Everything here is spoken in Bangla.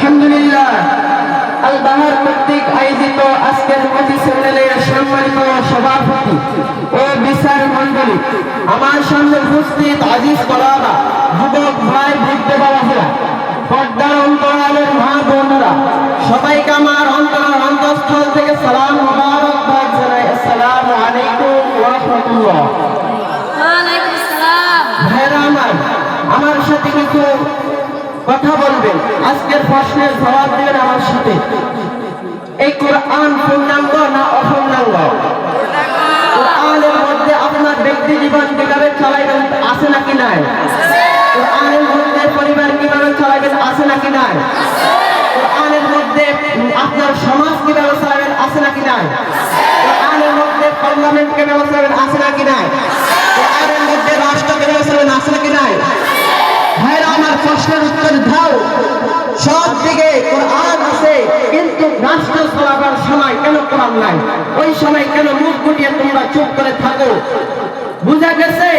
আলহামদুলিল্লাহ, আল বাহার কর্তৃক আয়োজিত আজকের মতি চ্যানেলের সম্মানিত সভাপতি ও বিচার মন্ডলী, আমার সামনে উপস্থিত আজিজ কলাবা, যুবক ভাই, বৃদ্ধ বাবারা, পর্দার অন্তরালের মা বোনেরা, সবাইকে আমার অন্তঃস্থল থেকে সালাম মোবারকবাদ জানাই। আসসালামু আলাইকুম ওয়া রাহমাতুল্লাহ। ওয়ালাইকুম আসসালাম। ভাইরা আমার সাথে কিছু কথা বলবেন, আজকের প্রশ্নের জবাব দেবেন আমার সাথে। এই কোরআন পূর্ণাঙ্গ না অপূর্ণাঙ্গ? কোরআনের মধ্যে আপনার ব্যক্তি জীবন কিভাবে চালাইবেন আছে নাকি নাই? কোরআনের মধ্যে পরিবার কিভাবে চালাবেন আছে নাকি নাই? কোরআনের মধ্যে আপনার সমাজ কিভাবে চালাবেন আছে নাকি নাই? কোরআনের মধ্যে পার্লামেন্ট কিভাবে চালাবেন আছে নাকি নাই? কোরআনের মধ্যে রাষ্ট্র কিভাবে চালাবেন আছে নাকি নাই? ভাইরা আমার প্রশ্নের উত্তর দাও। সব দিকে কোরআন আছে, কিন্তু রাষ্ট্র চালাবার সময় কেন কোরআন নাই? ওই সময় কেন মুখ গুটিয়ে তোমরা চুপ করে থাকো? বুঝা গেছে?